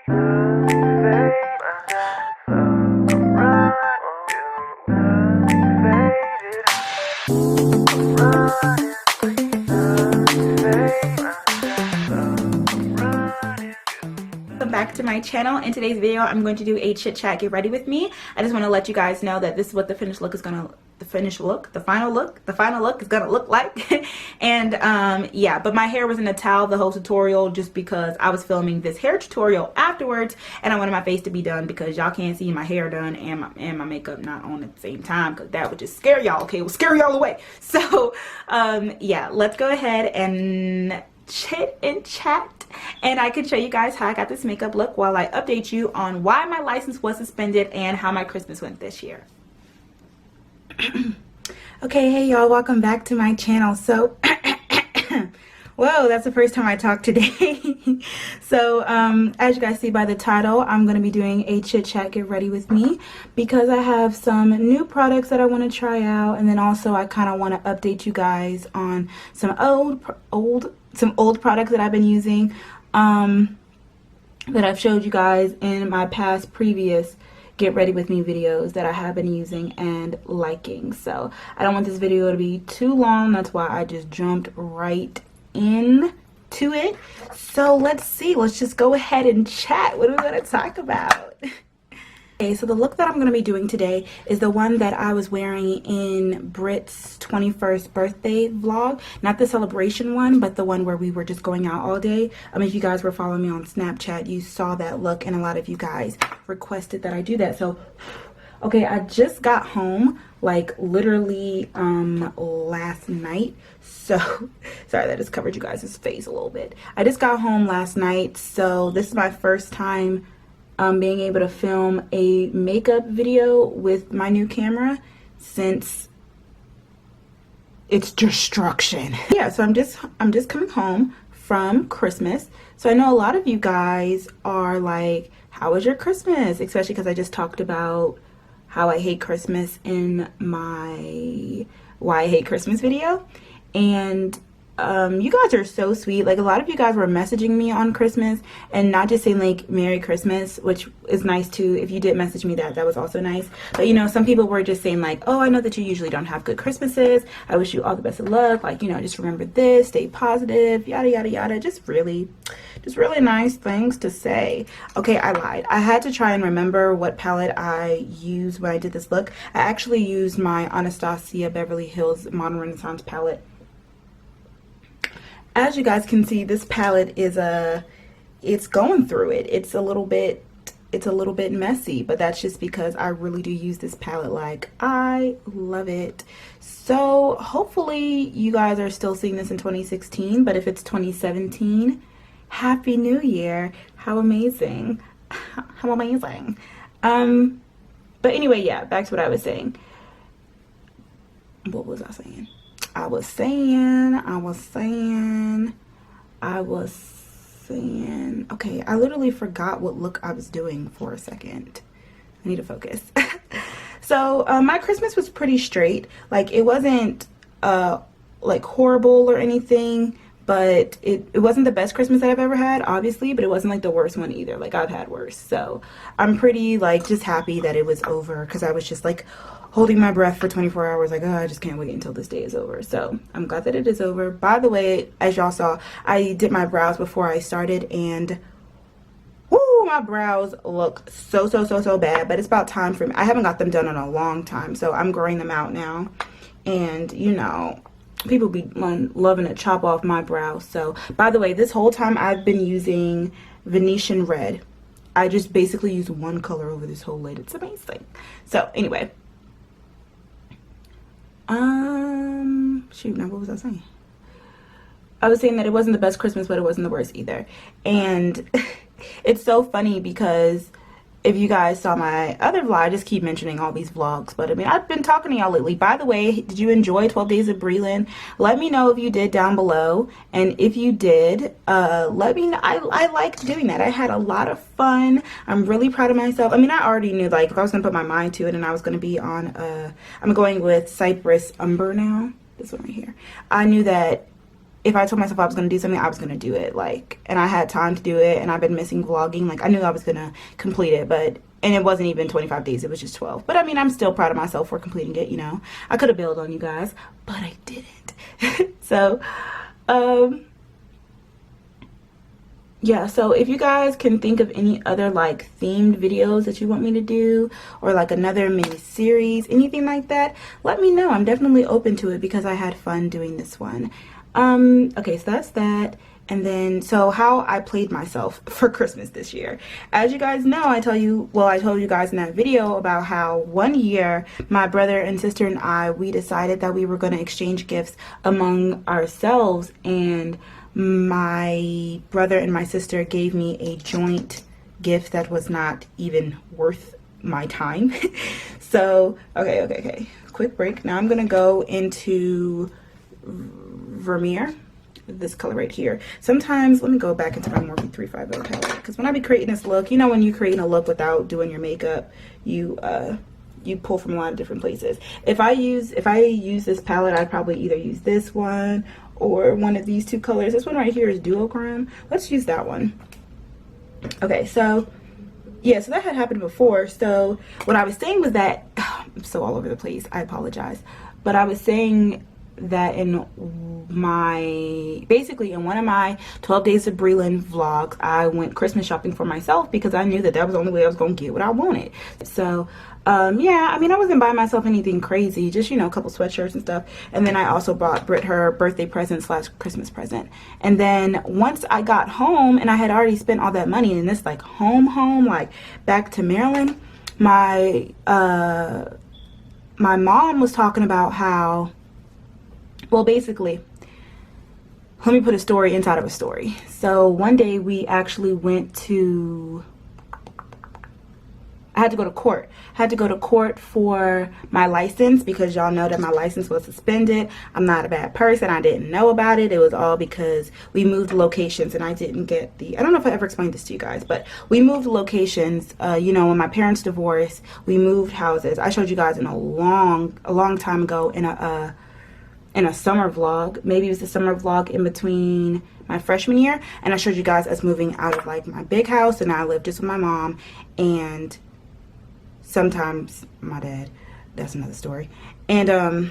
Back to my channel. In today's video I'm going to do a chit chat get ready with me. I just want to let you guys know that this is what the finished look is gonna the final look is gonna look like. And yeah, but my hair was in a towel the whole tutorial just because I was filming this hair tutorial afterwards and I wanted my face to be done because y'all can't see my hair done and my makeup not on at the same time, because that would just scare y'all. Okay, it will scare y'all away. So yeah, let's go ahead and chit and chat, and I can show you guys how I got this makeup look while I update you on why my license was suspended and how my Christmas went this year. Okay, hey y'all, welcome back to my channel. So whoa, that's the first time I talk today. So as you guys see by the title, I'm going to be doing a chit chat get ready with me because I have some new products that I want to try out, and then also I kind of want to update you guys on some old products that I've been using that I've showed you guys in my past previous get ready with me videos that I have been using and liking. So I don't want this video to be too long, that's why I just jumped right into it. So let's see, let's just go ahead and chat. What are we going to talk about? Okay, so the look that I'm going to be doing today is the one that I was wearing in Brit's 21st birthday vlog. Not the celebration one, but the one where we were just going out all day. If you guys were following me on Snapchat, you saw that look, and a lot of you guys requested that I do that. So, okay, I just got home, like literally last night. So, sorry, that just covered you guys' face a little bit. I just got home last night, so this is my first time being able to film a makeup video with my new camera since its destruction. Yeah, so I'm just coming home from Christmas. So I know a lot of you guys are like, how was your Christmas? Especially because I just talked about how I hate Christmas in my Why I Hate Christmas video. And you guys are so sweet. Like, a lot of you guys were messaging me on Christmas and not just saying like Merry Christmas, which is nice too. If you did message me, that was also nice. But you know, some people were just saying like, oh, I know that you usually don't have good Christmases, I wish you all the best of luck, like, you know, just remember this, stay positive, yada yada yada. Just really nice things to say. Okay, I lied. I had to try and remember what palette I used when I did this look. I actually used my Anastasia Beverly Hills Modern Renaissance palette. As you guys can see, this palette is it's going through it. It's a little bit messy, but that's just because I really do use this palette. Like, I love it. So hopefully you guys are still seeing this in 2016, but if it's 2017, Happy New Year. How amazing. How amazing. But anyway, yeah, back to what I was saying. What was I saying? I was saying, okay, I literally forgot what look I was doing for a second. I need to focus. So my Christmas was pretty straight. Like, it wasn't like horrible or anything, but it wasn't the best Christmas that I've ever had, obviously, but it wasn't like the worst one either. Like, I've had worse. So I'm pretty like just happy that it was over, because I was just like holding my breath for 24 hours, like, oh, I just can't wait until this day is over. So I'm glad that it is over. By the way, as y'all saw, I did my brows before I started, and whoo, my brows look so bad, but it's about time for me. I haven't got them done in a long time, so I'm growing them out now. And you know, people be loving to chop off my brows. So by the way, this whole time I've been using Venetian red. I just basically use one color over this whole lid. It's amazing. So anyway, shoot, now what was I saying? I was saying that it wasn't the best Christmas, but it wasn't the worst either. And it's so funny because if you guys saw my other vlog, I just keep mentioning all these vlogs, but I mean, I've been talking to y'all lately. By the way, did you enjoy 12 Days of Brelynn? Let me know if you did down below. And if you did, let me know. I liked doing that. I had a lot of fun. I'm really proud of myself. I mean, I already knew, like, if I was going to put my mind to it, and I was going to be on, I'm going with Cypress Umber now. This one right here. I knew that if I told myself I was going to do something, I was going to do it. Like, and I had time to do it, and I've been missing vlogging. Like, I knew I was going to complete it, and it wasn't even 25 days, it was just 12. But I mean, I'm still proud of myself for completing it, you know. I could have bailed on you guys, but I didn't. So, yeah, so if you guys can think of any other like themed videos that you want me to do, or like another mini series, anything like that, let me know. I'm definitely open to it because I had fun doing this one. Okay, so that's that. And then, so how I played myself for Christmas this year. As you guys know, I told you guys in that video about how one year my brother and sister and I, we decided that we were going to exchange gifts among ourselves, and my brother and my sister gave me a joint gift that was not even worth my time. So, okay. Quick break. Now I'm going to go into Vermeer. This color right here. Sometimes, let me go back into my Morphe 350 palette, because when I be creating this look, you know, when you're creating a look without doing your makeup, you pull from a lot of different places. If I use this palette, I'd probably either use this one or one of these two colors. This one right here is duochrome. Let's use that one. Okay, so yeah, so that had happened before. So what I was saying was that I'm so all over the place, I apologize, but I was saying that basically in one of my 12 days of Brelynn vlogs, I went Christmas shopping for myself because I knew that that was the only way I was going to get what I wanted. So yeah, I mean, I wasn't buying myself anything crazy, just, you know, a couple sweatshirts and stuff. And then I also bought Brit her birthday present / Christmas present. And then once I got home and I had already spent all that money, and this like home, like back to Maryland, my mom was talking about how, well, basically, let me put a story inside of a story. So one day we actually went to, I had to go to court. I had to go to court for my license because y'all know that my license was suspended. I'm not a bad person. I didn't know about it. It was all because we moved locations and I didn't get I don't know if I ever explained this to you guys, but we moved locations. You know, when my parents divorced, we moved houses. I showed you guys in a long time ago in a summer vlog. Maybe it was the summer vlog in between my freshman year, and I showed you guys us moving out of like my big house, and I lived just with my mom and sometimes my dad. That's another story. And I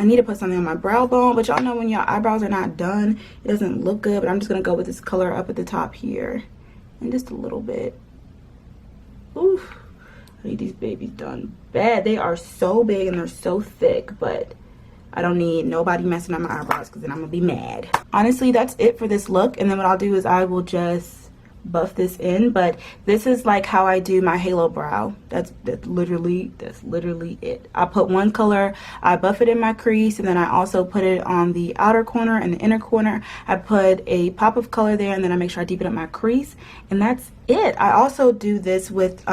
need to put something on my brow bone, but y'all know when your eyebrows are not done, it doesn't look good. But I'm just gonna go with this color up at the top here and just a little bit. Oof, I need these babies done bad. They are so big and they're so thick, but I don't need nobody messing up my eyebrows because then I'm gonna be mad. Honestly, that's it for this look, and then what I'll do is I will just buff this in. But this is like how I do my halo brow. That's literally it. I put one color, I buff it in my crease, and then I also put it on the outer corner and the inner corner. I put a pop of color there, and then I make sure I deepen up my crease, and that's it. I also do this with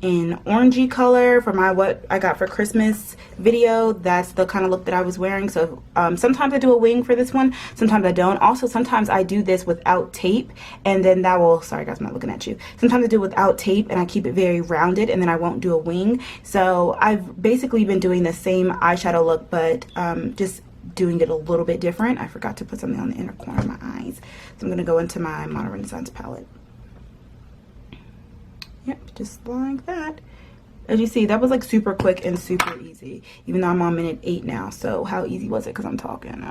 in orangey color for my what I got for Christmas video. That's the kind of look that I was wearing. So sometimes I do a wing for this one, sometimes I don't. Also, sometimes I do this without tape, and then that will, sorry guys, I'm not looking at you. Sometimes I do it without tape and I keep it very rounded, and then I won't do a wing. So I've basically been doing the same eyeshadow look, but just doing it a little bit different. I forgot to put something on the inner corner of my eyes, so I'm gonna go into my Modern Renaissance palette. Yep, just like that. As you see, that was like super quick and super easy, even though I'm on minute 8 now. So how easy was it? Because I'm talking.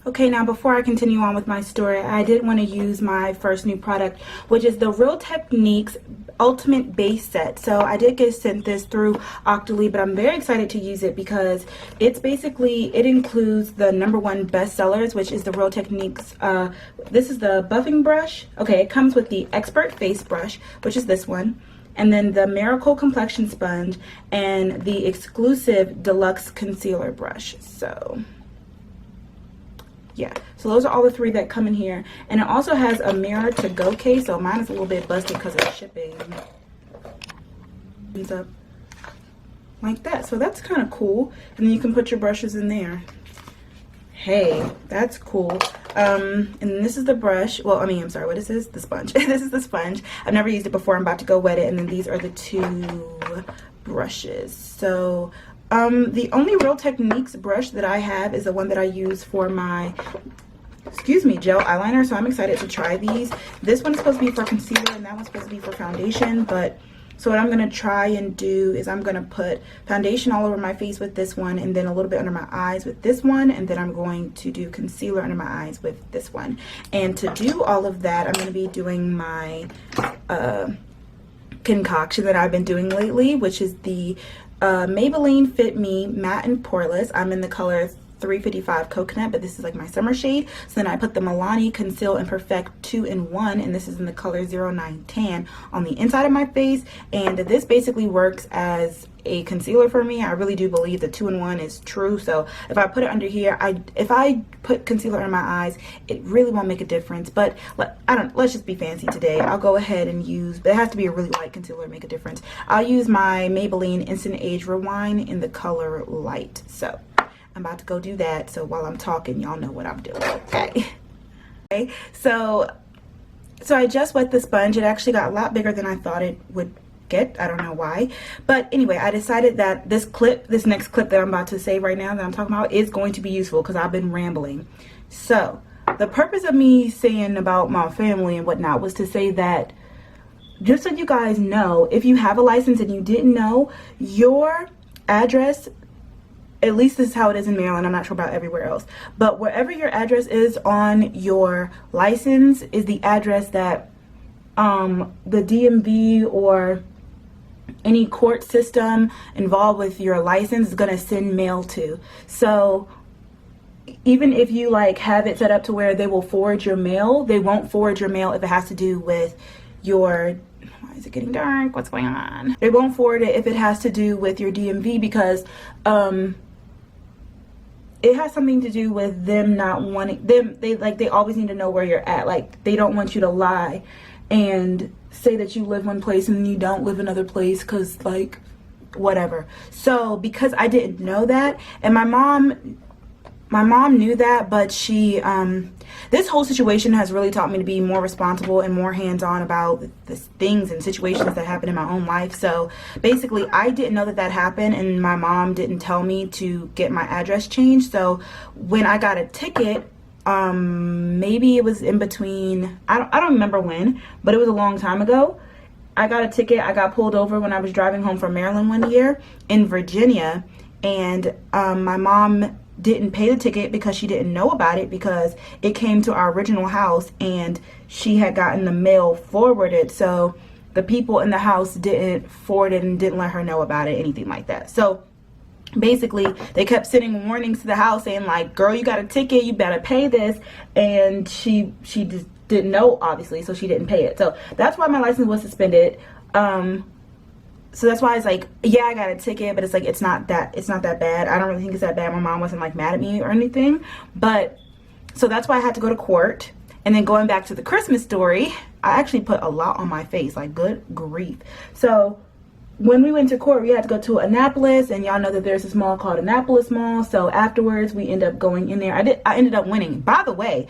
Okay, now before I continue on with my story, I did want to use my first new product, which is the Real Techniques Ultimate Base Set. So I did get sent this through Octoly, but I'm very excited to use it because it's basically, it includes the #1 bestsellers, which is the Real Techniques. This is the buffing brush. Okay, it comes with the Expert Face Brush, which is this one, and then the Miracle Complexion Sponge and the exclusive Deluxe Concealer Brush. So yeah, so those are all the 3 that come in here. And it also has a mirror to go case, so mine is a little bit busted because of shipping. It's up like that, so that's kind of cool. And then you can put your brushes in there. Hey, that's cool. And this is the brush. Well, I mean, I'm sorry, what is this? The sponge. This is the sponge. I've never used it before. I'm about to go wet it. And then these are the 2 brushes. So The only Real Techniques brush that I have is the one that I use for my, excuse me, gel eyeliner. So I'm excited to try these. This one is supposed to be for concealer and that one's supposed to be for foundation. But so what I'm going to try and do is I'm going to put foundation all over my face with this one, and then a little bit under my eyes with this one, and then I'm going to do concealer under my eyes with this one. And to do all of that, I'm going to be doing my concoction that I've been doing lately, which is the Maybelline Fit Me Matte and Poreless. I'm in the color 355 Coconut, but this is like my summer shade. So then I put the Milani Conceal and Perfect 2-in-1, and this is in the color 09 Tan on the inside of my face. And this basically works as a concealer for me. I really do believe the 2-in-1 is true. So if I put it under here, if I put concealer in my eyes, it really won't make a difference. But let's just be fancy today. I'll go ahead and use, but it has to be a really light concealer to make a difference. I'll use my Maybelline Instant Age Rewind in the color Light. So I'm about to go do that. So while I'm talking, y'all know what I'm doing. Okay. Okay. So I just wet the sponge. It actually got a lot bigger than I thought it would get. I don't know why. But anyway, I decided that this next clip that I'm about to say right now that I'm talking about is going to be useful because I've been rambling. So the purpose of me saying about my family and whatnot was to say that, just so you guys know, if you have a license and you didn't know, your address, at least this is how it is in Maryland, I'm not sure about everywhere else, but wherever your address is on your license is the address that the DMV or any court system involved with your license is going to send mail to. So even if you like have it set up to where they will forward your mail, they won't forward your mail if it has to do with your, why is it getting dark, what's going on? They won't forward it if it has to do with your DMV because it has something to do with them not wanting them, they always need to know where you're at. Like, they don't want you to lie and say that you live one place and you don't live another place because, like, whatever. So because I didn't know that, and my mom knew that, but she this whole situation has really taught me to be more responsible and more hands-on about the things and situations that happen in my own life. So basically, I didn't know that happened, and my mom didn't tell me to get my address changed. So when I got a ticket, maybe it was in between, I don't remember when, but it was a long time ago. I got a ticket. I got pulled over when I was driving home from Maryland one year in Virginia, and my mom didn't pay the ticket because she didn't know about it, because it came to our original house and she had gotten the mail forwarded. So the people in the house didn't forward it and didn't let her know about it, anything like that. So basically, they kept sending warnings to the house saying, like, girl, you got a ticket, you better pay this. And she just didn't know, obviously, so she didn't pay it. So that's why my license was suspended. So that's why it's like, yeah, I got a ticket, but it's like, it's not that bad. I don't really think it's that bad. My mom wasn't like mad at me or anything. But so that's why I had to go to court. And then going back to the Christmas story, I actually put a lot on my face, like, good grief. So when we went to court, we had to go to Annapolis, and y'all know that there's this mall called Annapolis Mall. So afterwards, we ended up going in there. I ended up winning. By the way,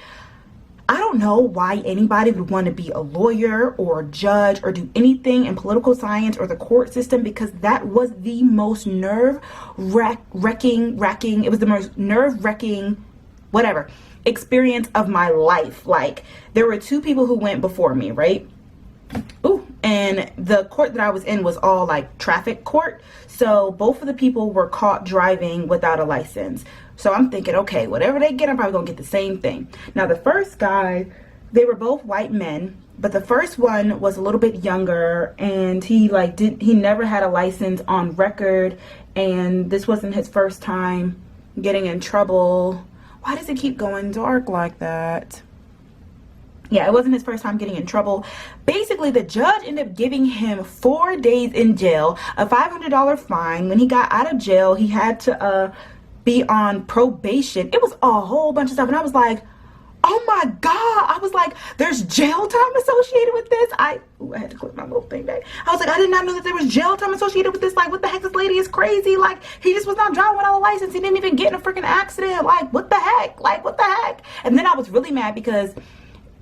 I don't know why anybody would want to be a lawyer or a judge or do anything in political science or the court system, because that was the most nerve-wracking, it was the most nerve-wracking, whatever, experience of my life. Like, there were two people who went before me, right? Ooh, and the court that I was in was all like traffic court. So both of the people were caught driving without a license. So I'm thinking, okay, whatever they get, I'm probably gonna get the same thing. Now the first guy, they were both white men, but the first one was a little bit younger, and he never had a license on record, and this wasn't his first time getting in trouble. Why does it keep going dark like that? Yeah, it wasn't his first time getting in trouble. Basically, the judge ended up giving him 4 days in jail, a $500 fine. When he got out of jail, he had to be on probation. It was a whole bunch of stuff, and I was like, oh my God. I was like, there's jail time associated with this? I had to clip my little thing back. I was like, I did not know that there was jail time associated with this. Like, what the heck? This lady is crazy. Like, he just was not driving without a license. He didn't even get in a freaking accident. Like, what the heck? Like, what the heck? And then I was really mad because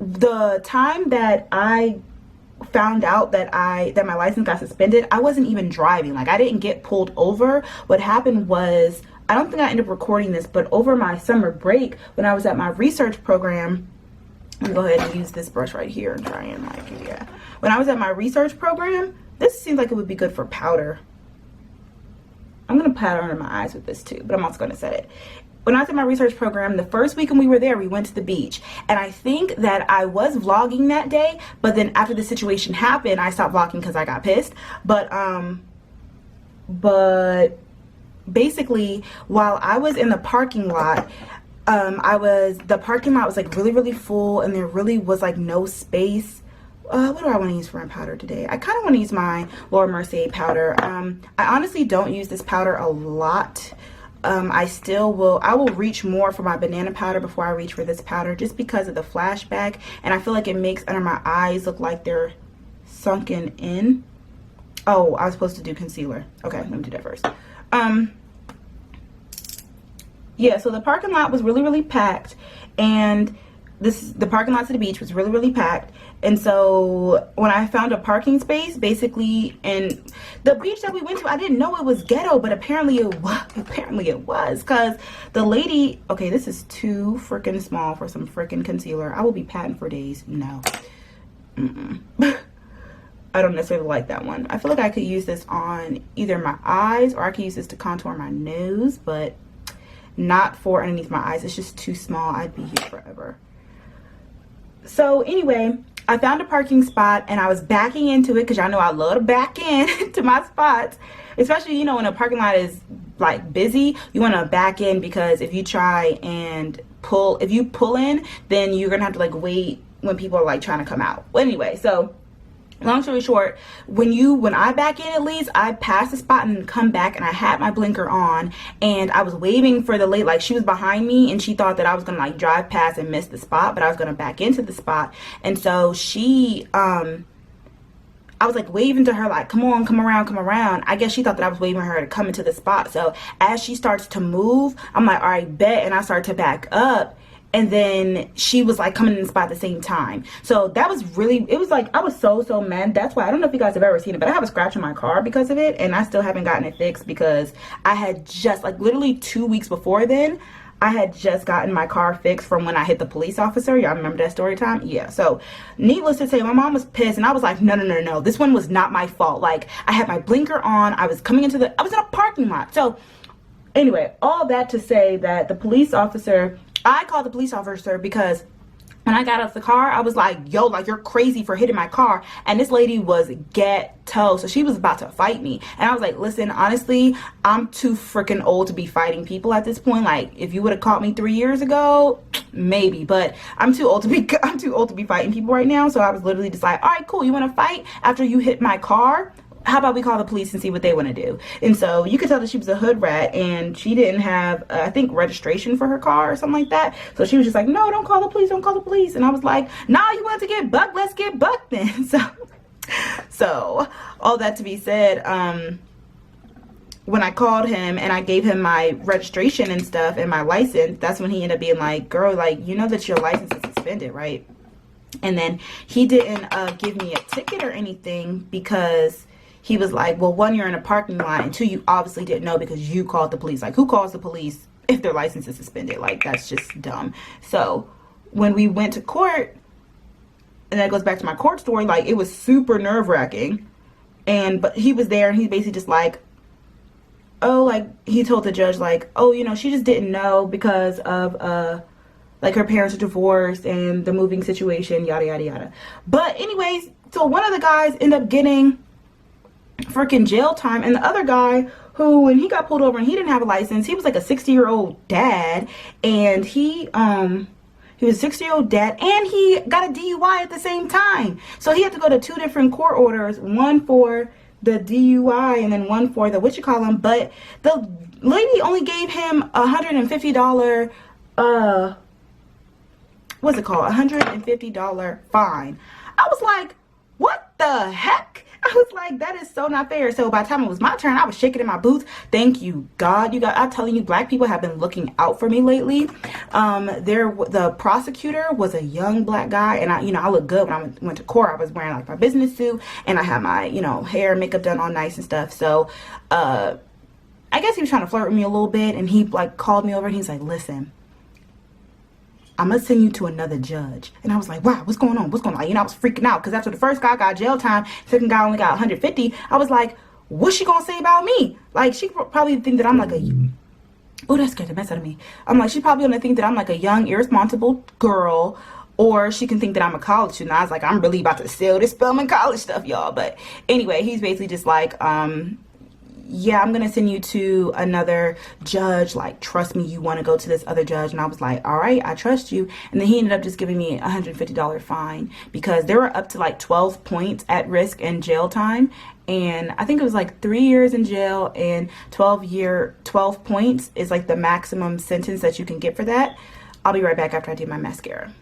the time that I found out that my license got suspended, I wasn't even driving. Like, I didn't get pulled over. What happened was, I don't think I ended up recording this, but over my summer break, when I was at my research program, let me go ahead and use this brush right here and try and like, yeah. When I was at my research program, this seems like it would be good for powder. I'm gonna powder under my eyes with this too, but I'm also gonna set it. When I was in my research program, the first weekend we were there, we went to the beach. And I think that I was vlogging that day, but then after the situation happened, I stopped vlogging because I got pissed. But basically, while I was in the parking lot, the parking lot was like really full, and there really was like no space. What do I want to use for my powder today? I kind of want to use my Laura Mercier powder. I honestly don't use this powder a lot. I will reach more for my banana powder before I reach for this powder, just because of the flashback, and I feel like it makes under my eyes look like they're sunken in. Oh, I was supposed to do concealer. Okay, let me do that first. Yeah, so the parking lot was really packed, and the parking lot to the beach was really packed. And so when I found a parking space, basically, and the beach that we went to, I didn't know it was ghetto, but apparently it was, because the lady, okay, this is too freaking small for some freaking concealer. I will be patting for days. No. I don't necessarily like that one. I feel like I could use this on either my eyes, or I could use this to contour my nose, but not for underneath my eyes. It's just too small. I'd be here forever. So anyway, I found a parking spot, and I was backing into it, because y'all know I love to back in to my spots, especially, you know, when a parking lot is like busy. You want to back in, because if you try and if you pull in, then you're gonna have to like wait when people are like trying to come out. Well, anyway, so long story short, when I back in, at least I pass the spot and come back, and I had my blinker on, and I was waving for the lady. Like, she was behind me, and she thought that I was gonna like drive past and miss the spot, but I was gonna back into the spot. And so she I was like waving to her like, come on, come around. I guess she thought that I was waving for her to come into the spot. So as she starts to move, I'm like, all right, bet. And I start to back up, and then she was like coming in the spot at the same time. So that was really, it was like, I was so mad. That's why, I don't know if you guys have ever seen it, but I have a scratch on my car because of it, and I still haven't gotten it fixed, because I had just like literally 2 weeks before then, I had just gotten my car fixed from when I hit the police officer. Y'all remember that story time? Yeah. So needless to say, my mom was pissed, and I was like, no, this one was not my fault. Like, I had my blinker on, I was coming into I was in a parking lot. So anyway, all that to say that the police officer, I called the police officer because when I got out of the car, I was like, yo, like, you're crazy for hitting my car. And this lady was ghetto, so she was about to fight me. And I was like, listen, honestly, I'm too freaking old to be fighting people at this point. Like, if you would have caught me 3 years ago, maybe, but I'm too old to be fighting people right now. So I was literally just like, all right, cool, you want to fight after you hit my car? How about we call the police and see what they want to do? And so you could tell that she was a hood rat, and she didn't have, I think, registration for her car or something like that. So she was just like, no, don't call the police, don't call the police. And I was like, nah, you want to get bucked? Let's get bucked then. So all that to be said, when I called him and I gave him my registration and stuff and my license, that's when he ended up being like, girl, like, you know that your license is suspended, right? And then he didn't give me a ticket or anything, because he was like, well, one, you're in a parking lot, and two, you obviously didn't know because you called the police. Like, who calls the police if their license is suspended? Like, that's just dumb. So when we went to court, and that goes back to my court story, like, it was super nerve-wracking. But he was there, and he basically just like, oh, like, he told the judge, like, oh, you know, she just didn't know because of like, her parents are divorced and the moving situation, yada yada yada. But anyways, so one of the guys ended up getting freaking jail time, and the other guy, who, when he got pulled over and he didn't have a license, he was like a 60-year-old dad, and he was a 60-year-old dad, and he got a DUI at the same time. So he had to go to 2 different court orders, one for the DUI and then one for the whatchamacallit. But the lady only gave him $150 what's it called, $150 fine. I was like, what the heck? I was was like, that is so not fair. So by the time it was my turn, I was shaking in my boots. Thank you, God. You guys, I'm telling you, black people have been looking out for me lately. The prosecutor was a young black guy, and I look good when I went to court. I was wearing like my business suit, and I had my, hair and makeup done all nice and stuff. So, I guess he was trying to flirt with me a little bit, and he like called me over and he's like, listen, I'm gonna send you to another judge. And I was like, wow, what's going on? What's going on? I was freaking out because after the first guy got jail time, second guy only got 150. I was like, what's she gonna say about me? Like, she probably think that I'm like oh, that scared the mess out of me. I'm like, she probably gonna think that I'm like a young, irresponsible girl, or she can think that I'm a college student. I was like, I'm really about to sell this Spelman college stuff, y'all. But anyway, he's basically just like, yeah, I'm gonna send you to another judge, like, trust me, you want to go to this other judge. And I was like, all right, I trust you. And then he ended up just giving me a $150 fine because there were up to like 12 points at risk in jail time, and I think it was like 3 years in jail, and 12 points is like the maximum sentence that you can get for that. I'll be right back after I do my mascara.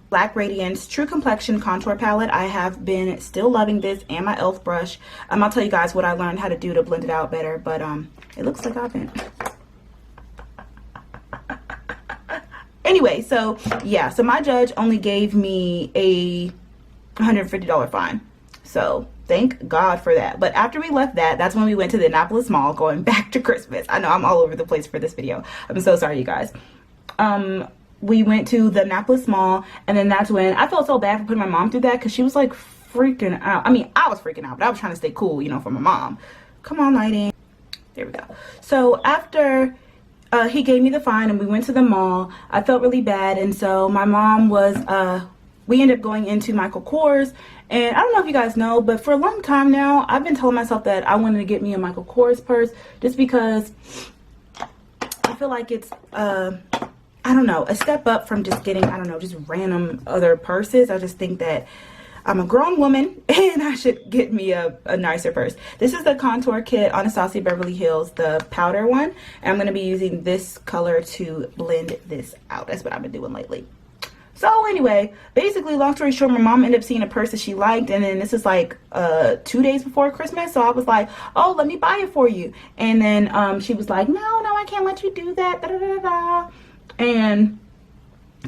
Black Radiance True Complexion Contour Palette. I have been still loving this, and my e.l.f. brush. I'll tell you guys what I learned how to do to blend it out better, but it looks like I've been... Anyway, so yeah, so my judge only gave me a $150 fine. So thank God for that. But after we left that's when we went to the Annapolis Mall, going back to Christmas. I know I'm all over the place for this video. I'm so sorry, you guys. We went to the Annapolis Mall, and then that's when I felt so bad for putting my mom through that, because she was like freaking out. I mean, I was freaking out, but I was trying to stay cool, for my mom. Come on, lighting. There we go. So after he gave me the fine and we went to the mall, I felt really bad, and so my mom was, we ended up going into Michael Kors. And I don't know if you guys know, but for a long time now, I've been telling myself that I wanted to get me a Michael Kors purse, just because I feel like it's, I don't know, a step up from just getting, I don't know, just random other purses. I just think that I'm a grown woman and I should get me a nicer purse. This is the contour kit Anastasia Beverly Hills, the powder one. And I'm going to be using this color to blend this out. That's what I've been doing lately. So anyway, basically, long story short, my mom ended up seeing a purse that she liked, and then this is like 2 days before Christmas. So I was like, oh, let me buy it for you. And then she was like, no, I can't let you do that. Da, da, da, da. And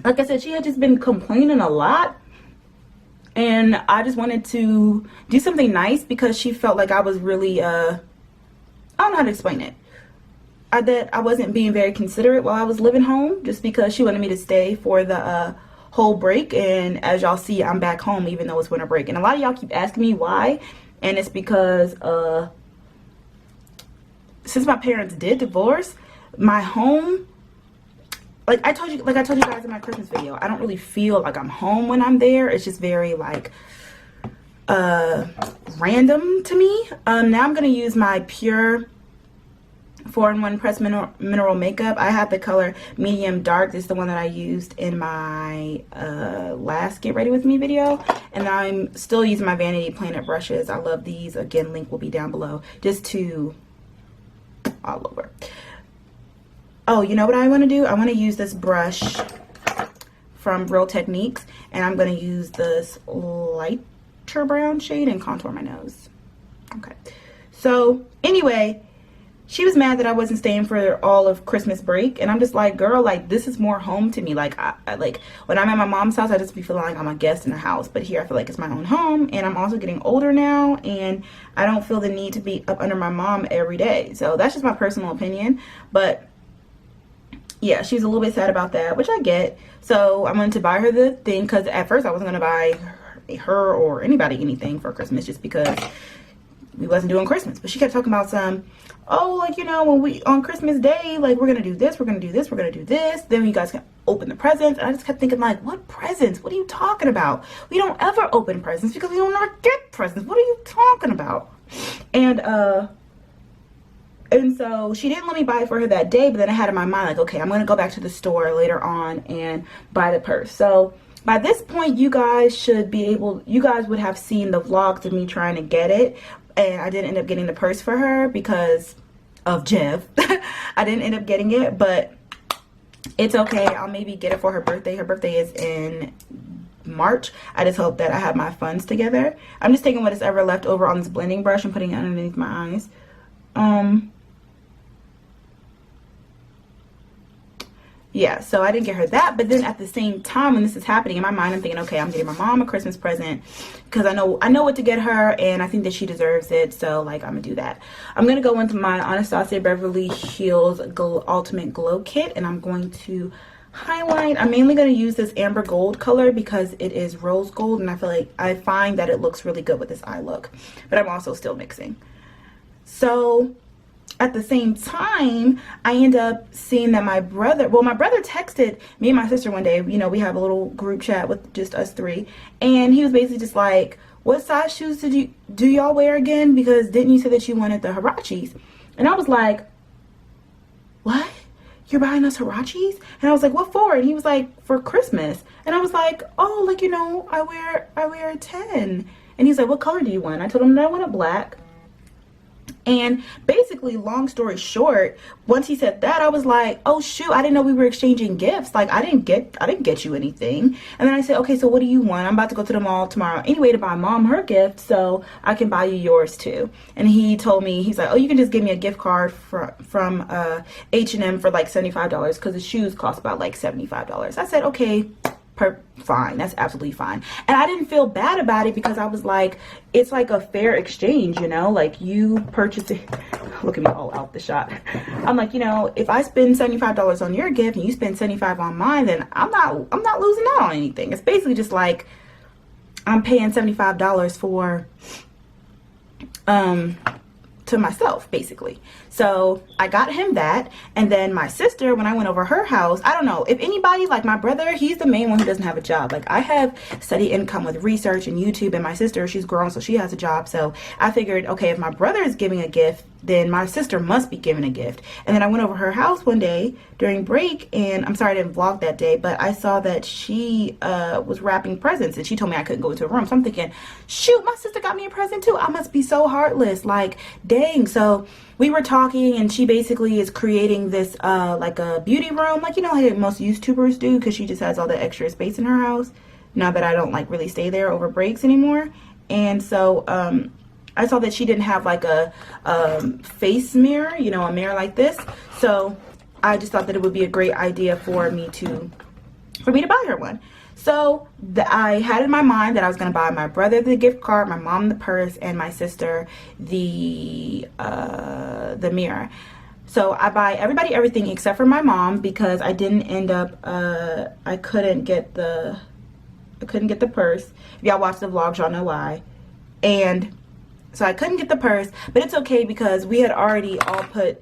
like I said, she had just been complaining a lot, and I just wanted to do something nice because she felt like I was really I don't know how to explain it, that I wasn't being very considerate while I was living home, just because she wanted me to stay for the whole break. And as y'all see, I'm back home even though it's winter break, and a lot of y'all keep asking me why, and it's because since my parents did divorce, my home, like I told you guys in my Christmas video, I don't really feel like I'm home when I'm there. It's just very like random to me. Now I'm gonna use my Pure 4-in-1 pressed mineral makeup. I have the color medium dark. This is the one that I used in my last Get Ready With Me video, and I'm still using my Vanity Planet brushes. I love these. Again, link will be down below, just to all over. Oh, you know what I want to do? I want to use this brush from Real Techniques, and I'm going to use this lighter brown shade and contour my nose. Okay. So anyway, she was mad that I wasn't staying for all of Christmas break, and I'm just like, girl, like, this is more home to me. Like, I like when I'm at my mom's house, I just be feeling like I'm a guest in a house, but here I feel like it's my own home, and I'm also getting older now, and I don't feel the need to be up under my mom every day. So that's just my personal opinion, but yeah, she's a little bit sad about that, which I get. So I wanted to buy her the thing, because at first I wasn't going to buy her or anybody anything for Christmas, just because we wasn't doing Christmas. But she kept talking about some, oh, like, when we on Christmas Day, like, we're gonna do this, we're gonna do this, we're gonna do this, then you guys can open the presents. And I just kept thinking, like, what presents? What are you talking about? We don't ever open presents because we don't ever get presents. What are you talking about? And so she didn't let me buy it for her that day, but then I had in my mind, like, okay, I'm gonna go back to the store later on and buy the purse. So by this point, you guys would have seen the vlogs of me trying to get it. And I didn't end up getting the purse for her because of Jeff. I didn't end up getting it, but it's okay. I'll maybe get it for her birthday. Her birthday is in March. I just hope that I have my funds together. I'm just taking what is ever left over on this blending brush and putting it underneath my eyes. Yeah, so I didn't get her that, but then at the same time when this is happening in my mind, I'm thinking, okay, I'm getting my mom a Christmas present because I know what to get her, and I think that she deserves it, so like I'm gonna do that. I'm gonna go into my Anastasia Beverly Hills Ultimate Glow Kit, and I'm going to highlight. I'm mainly going to use this amber gold color because it is rose gold, and I find that it looks really good with this eye look, but I'm also still mixing. So at the same time, I end up seeing that my brother texted me and my sister one day. You know, we have a little group chat with just us three, and he was basically just like, what size shoes do y'all wear again? Because didn't you say that you wanted the Huaraches? And I was like, what? You're buying us Huaraches? And I was like, what for? And he was like, for Christmas. And I was like, oh, like, you know, I wear a 10. And he's like, what color do you want? I told him that I wanted black. And basically, long story short, once he said that, I was like, oh shoot, I didn't know we were exchanging gifts. Like I didn't get you anything. And then I said, okay, so what do you want? I'm about to go to the mall tomorrow anyway to buy mom her gift, so I can buy you yours too. And he told me, he's like, oh, you can just give me a gift card from H&M for like $75 because the shoes cost about like $75. I said, okay, fine, that's absolutely fine. And I didn't feel bad about it because I was like, it's like a fair exchange, you know, like you purchase it. Look at me all out the shot. I'm like, you know, if I spend $75 on your gift and you spend $75 on mine, then I'm not losing out on anything. It's basically just like I'm paying $75 for to myself, basically. So I got him that, and then my sister, when I went over her house, I don't know if anybody, like my brother, he's the main one who doesn't have a job. Like I have steady income with research and YouTube, and my sister, she's grown, so she has a job. So I figured, okay, if my brother is giving a gift, then my sister must be giving a gift. And then I went over her house one day during break, and I'm sorry I didn't vlog that day, but I saw that she was wrapping presents, and she told me I couldn't go into her room. So I'm thinking, shoot, my sister got me a present too. I must be so heartless, like dang. So we were talking, and she basically is creating this like a beauty room, like, you know, like most YouTubers do, because she just has all the extra space in her house now that I don't like really stay there over breaks anymore. And so I saw that she didn't have like a face mirror, you know, a mirror like this. So I just thought that it would be a great idea for me to buy her one. So I had in my mind that I was going to buy my brother the gift card, my mom the purse, and my sister the mirror. So I buy everybody everything except for my mom because I didn't end up, I couldn't get the purse. If y'all watch the vlogs, y'all know why. And so I couldn't get the purse, but it's okay because we had already all put,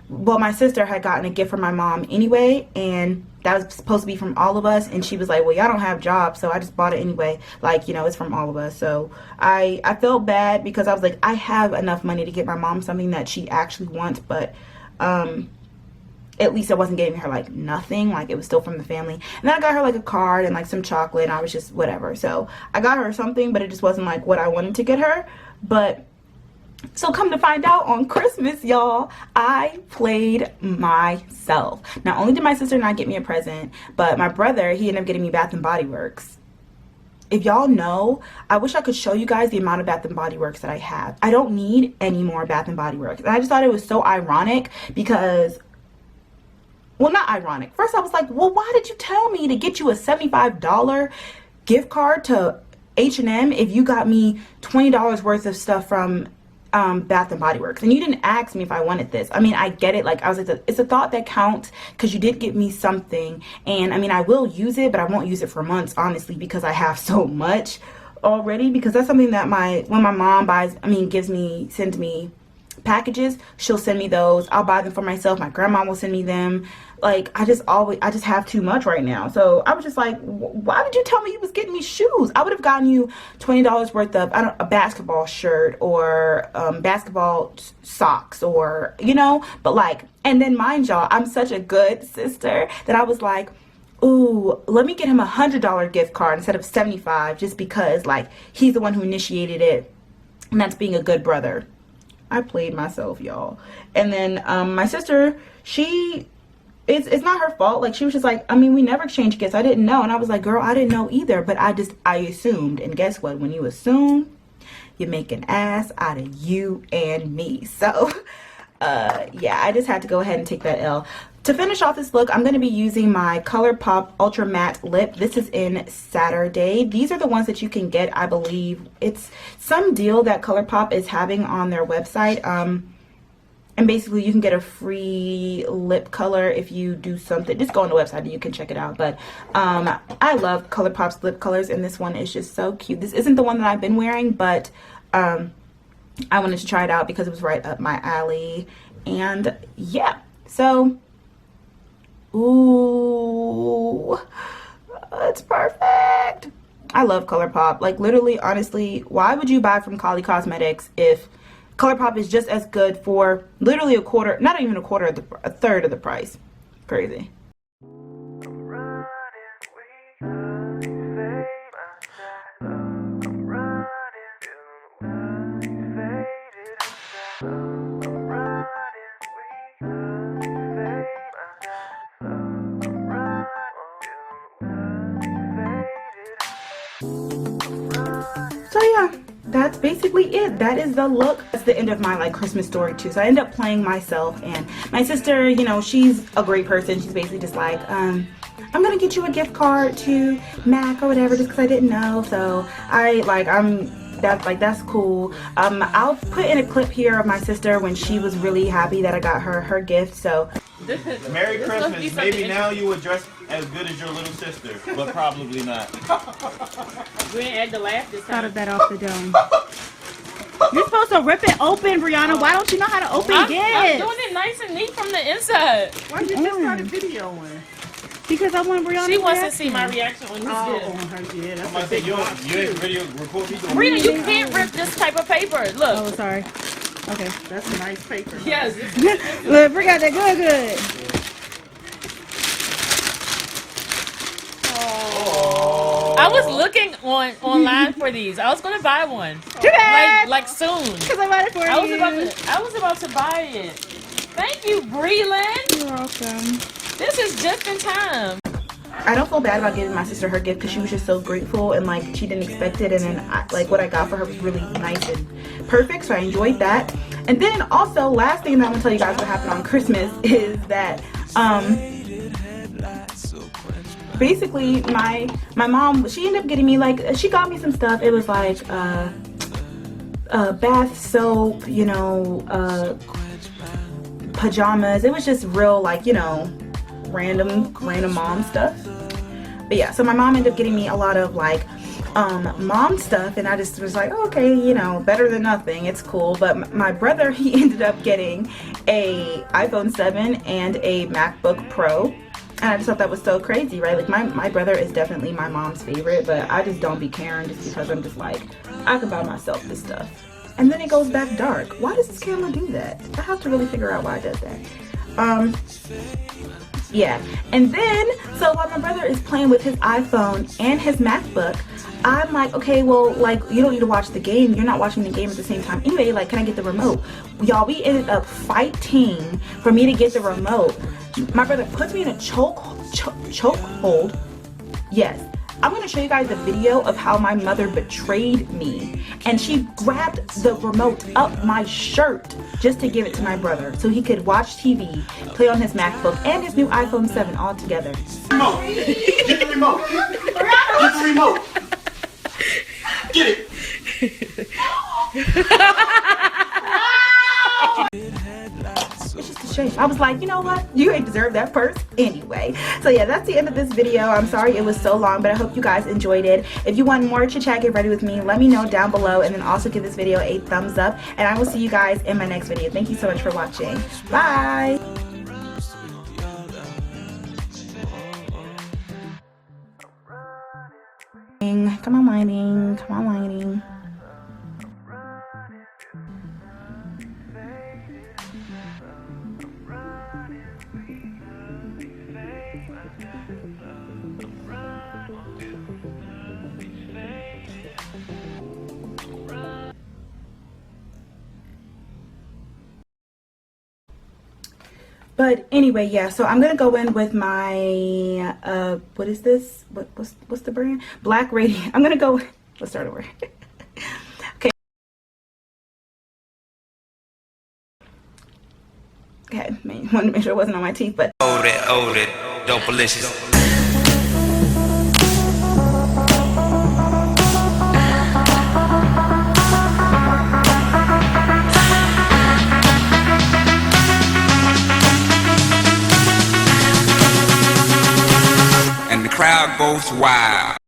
well, my sister had gotten a gift from my mom anyway, and that was supposed to be from all of us, and she was like, well, y'all don't have jobs, so I just bought it anyway, like, you know, it's from all of us. So I felt bad because I was like, I have enough money to get my mom something that she actually wants, but at least I wasn't getting her like nothing, like it was still from the family. And then I got her like a card and like some chocolate, and I was just whatever. So I got her something, but it just wasn't like what I wanted to get her. But so come to find out, on Christmas, y'all, I played myself. Not only did my sister not get me a present, but my brother, he ended up getting me Bath and Body Works. If y'all know, I wish I could show you guys the amount of Bath and Body Works that I have. I don't need any more Bath and Body Works. And I just thought it was so ironic because, well, not ironic. First I was like, well, why did you tell me to get you a $75 gift card to H&M if you got me $20 worth of stuff from Bath and Body Works, and you didn't ask me if I wanted this? I mean, I get it. Like, I was like, it's a thought that counts because you did give me something, and I mean, I will use it, but I won't use it for months, honestly, because I have so much already. Because that's something that when my mom buys, I mean, sends me packages, she'll send me those. I'll buy them for myself. My grandma will send me them. Like, I just have too much right now. So I was just like, why did you tell me you was getting me shoes? I would have gotten you $20 worth of, a basketball shirt or basketball socks, or, you know, but like, and then mind y'all, I'm such a good sister that I was like, ooh, let me get him $100 gift card instead of $75, just because like he's the one who initiated it, and that's being a good brother. I played myself, y'all. And then my sister, she it's not her fault. Like, she was just like, I mean, we never exchange gifts. I didn't know. And I was like, girl, I didn't know either, but I assumed. And guess what? When you assume, you make an ass out of you and me. So yeah, I just had to go ahead and take that L. To finish off this look, I'm going to be using my ColourPop Ultra Matte Lip. This is in Saturday. These are the ones that you can get, I believe. It's some deal that ColourPop is having on their website. And basically you can get a free lip color if you do something. Just go on the website and you can check it out. But I love ColourPop's lip colors, and this one is just so cute. This isn't the one that I've been wearing, but I wanted to try it out because it was right up my alley. And yeah, so ooh, it's perfect. I love ColourPop. Like, literally, honestly, why would you buy from Kylie Cosmetics if ColourPop is just as good for literally a quarter, not even a quarter of a third of the price? Crazy. So yeah, that's basically it. That is the look. That's the end of my like Christmas story too. So I end up playing myself, and my sister, you know, she's a great person. She's basically just like, I'm gonna get you a gift card to MAC or whatever, just because I didn't know. So that's cool. I'll put in a clip here of my sister when she was really happy that I got her gift. So Merry Christmas. Maybe now you will dress as good as your little sister, but probably not. We ain't had to laugh this time. started that off the dome. You're supposed to rip it open, Brianna. Why don't you know how to open gifts? I'm doing it nice and neat from the inside. Why you just started videoing? Because I want Brianna. She wants to see my reaction on this Oh, gift. on her, yeah, that's I'm about to say, you ain't video record me doing Brelynn, you can't rip this type of paper. Look. Oh, sorry. Okay. That's a nice paper. Yes. Look, we got that good. I was looking online for these. I was gonna buy one. Too bad. Like soon. Because I bought it for you. I was about to buy it. Thank you, Brelynn. You're welcome. This is just in time. I don't feel bad about giving my sister her gift because she was just so grateful, and like she didn't expect it, and then what I got for her was really nice and perfect, so I enjoyed that. And then also, last thing that I'm gonna tell you guys what happened on Christmas is that basically my mom, she ended up getting me, like, she got me some stuff. It was like bath soap, you know, pajamas. It was just real, like, you know, random mom stuff. But yeah, so my mom ended up getting me a lot of like mom stuff, and I just was like, oh, okay, you know, better than nothing, it's cool. But my brother, he ended up getting a iPhone 7 and a MacBook Pro, and I just thought that was so crazy, right? Like my brother is definitely my mom's favorite, but I just don't be caring just because I'm just like, I can buy myself this stuff. And then it goes back dark. Why does this camera do that? I have to really figure out why it does that. Yeah, and then so while my brother is playing with his iPhone and his MacBook, I'm like, okay, well, like, you don't need to watch the game. You're not watching the game at the same time anyway. Like, can I get the remote? Y'all, we ended up fighting for me to get the remote. My brother puts me in a chokehold. Yes. I'm going to show you guys a video of how my mother betrayed me. And she grabbed the remote up my shirt just to give it to my brother so he could watch TV, play on his MacBook, and his new iPhone 7 all together. Remote. Get the remote. Get the remote. Get it. It's just a shame. I was like, you know what? You ain't deserve that purse anyway. So yeah, that's the end of this video. I'm sorry it was so long, but I hope you guys enjoyed it. If you want more Chit Chat Get Ready with me, let me know down below, and then also give this video a thumbs up, and I will see you guys in my next video. Thank you so much for watching. Bye. Come on, lighting. Come on, lighting. But anyway, yeah, so I'm gonna go in with my what is this? What's the brand? Black Radiant. I'm gonna go, let's start over. Okay, wanted to make sure it wasn't on my teeth, but Hold it, dopalicious. And the crowd goes wild.